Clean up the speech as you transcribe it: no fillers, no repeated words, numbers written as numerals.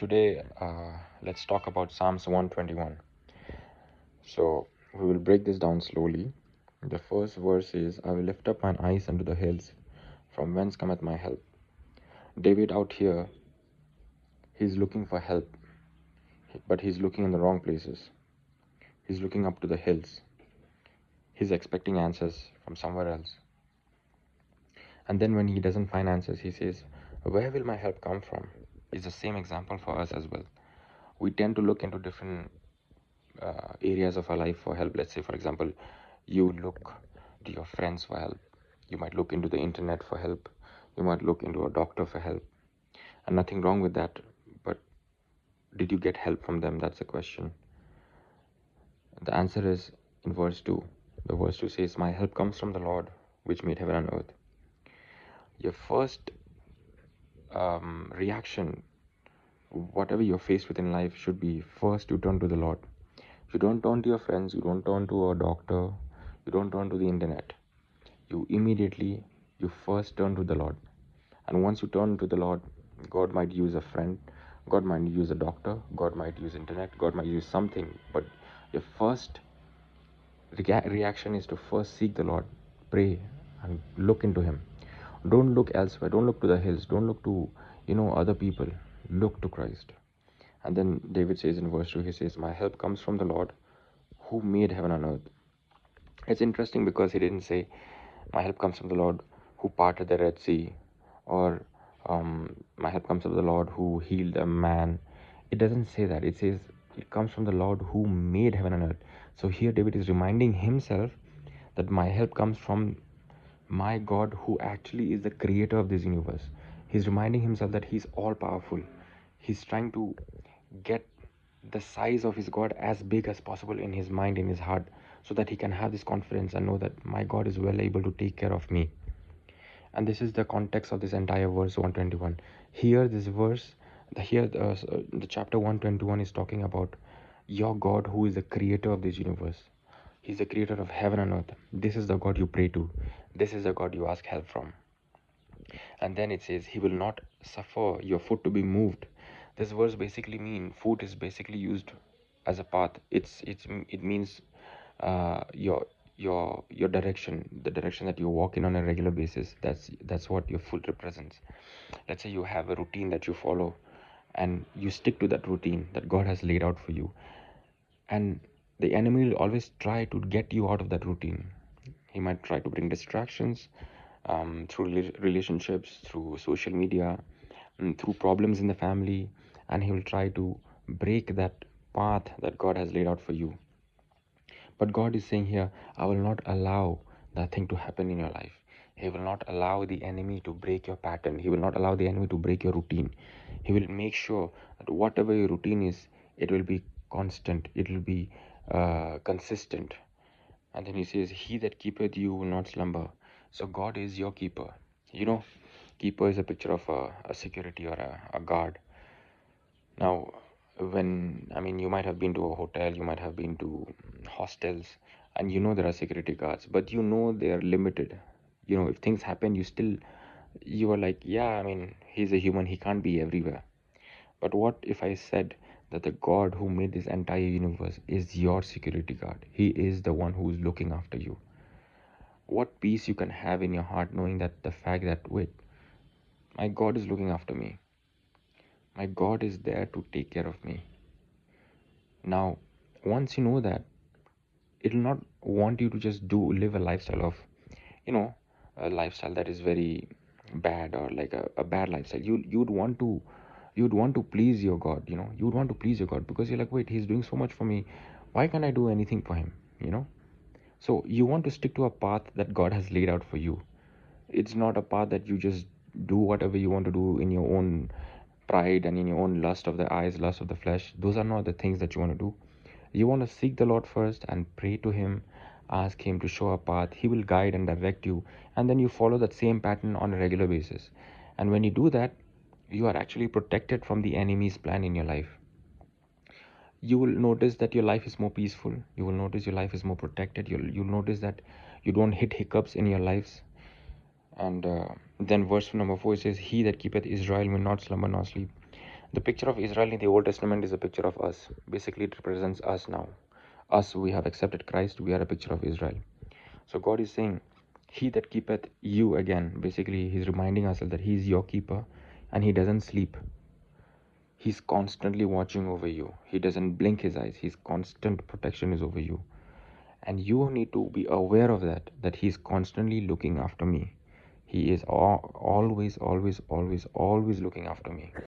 today let's talk about Psalms 121. So we will break this down slowly. The first verse is, I will lift up mine eyes unto the hills, from whence cometh my help. David out here, he's looking for help, but he's looking in the wrong places. He's looking up to the hills. He's expecting answers from somewhere else. And then when he doesn't find answers, he says, where will my help come from? It's the same example for us as well. We tend to look into different areas of our life for help. Let's say, for example, you look to your friends for help. You might look into the internet for help. You might look into a doctor for help. And nothing wrong with that. But did you get help from them? That's the question. The answer is in verse 2. The verse 2 says, my help comes from the Lord, which made heaven and earth. Your first reaction, whatever you're faced with in life, should be first you turn to the Lord. You don't turn to your friends, you don't turn to a doctor, you don't turn to the internet. You first turn to the Lord. And once you turn to the Lord, God might use a friend, God might use a doctor, God might use internet, God might use something. But your first reaction is to first seek the Lord, pray, and look into Him. Don't look elsewhere, don't look to the hills, don't look to other people. Look to Christ. And then David says in verse 2, he says, my help comes from the Lord who made heaven and earth. It's interesting because he didn't say, my help comes from the Lord who parted the Red Sea, or my help comes from the Lord who healed a man. It doesn't say that. It says it comes from the Lord who made heaven and earth. So here David is reminding himself that my help comes from my God who actually is the creator of this universe. He's reminding himself that he's all powerful. He's trying to get the size of his God as big as possible in his mind, in his heart, so that he can have this confidence and know that my God is well able to take care of me. And this is the context of this entire verse 121. Here this verse, the chapter 121 is talking about your God who is the creator of this universe. He's the creator of heaven and earth. This is the God you pray to. This is the God you ask help from. And then it says, he will not suffer your foot to be moved. This verse basically means foot is basically used as a path. It means your direction, the direction that you walk in on a regular basis. That's what your foot represents. Let's say you have a routine that you follow, and you stick to that routine that God has laid out for you, and the enemy will always try to get you out of that routine. He might try to bring distractions through relationships, through social media, through problems in the family, and he will try to break that path that God has laid out for you. But God is saying here, I will not allow that thing to happen in your life. He will not allow the enemy to break your pattern. He will not allow the enemy to break your routine. He will make sure that whatever your routine is, it will be constant, it will be consistent. And then he says, he that keepeth you will not slumber. So God is your keeper. Keeper is a picture of a security or a guard. Now, you might have been to a hotel, you might have been to hostels, and there are security guards, but they are limited. If things happen, you are like, yeah, he's a human, he can't be everywhere. But what if I said that the God who made this entire universe is your security guard? He is the one who is looking after you. What peace you can have in your heart knowing that the fact that, wait, my God is looking after me. My God is there to take care of me. Now, once you know that, it'll not want you to just live a lifestyle of, a lifestyle that is very bad, or like a bad lifestyle. You'd want to please your God. You'd want to please your God because you're like, wait, he's doing so much for me. Why can't I do anything for him? So you want to stick to a path that God has laid out for you. It's not a path that you just do whatever you want to do in your own pride and in your own lust of the eyes, lust of the flesh. Those are not the things that you want to do. You want to seek the Lord first and pray to him, ask him to show a path. He will guide and direct you, and then you follow that same pattern on a regular basis. And when you do that, you are actually protected from the enemy's plan in your life. You will notice that your life is more peaceful. You will notice your life is more protected. You'll notice that you don't hit hiccups in your lives. And then verse number 4 says, he that keepeth Israel will not slumber nor sleep. The picture of Israel in the Old Testament is a picture of us. Basically, it represents us now. Us, we have accepted Christ, we are a picture of Israel. So God is saying, He that keepeth you, again, basically He's reminding us that He is your keeper and He doesn't sleep. He's constantly watching over you. He doesn't blink His eyes. His constant protection is over you. And you need to be aware of that He's constantly looking after me. He is always, always, always, always looking after me.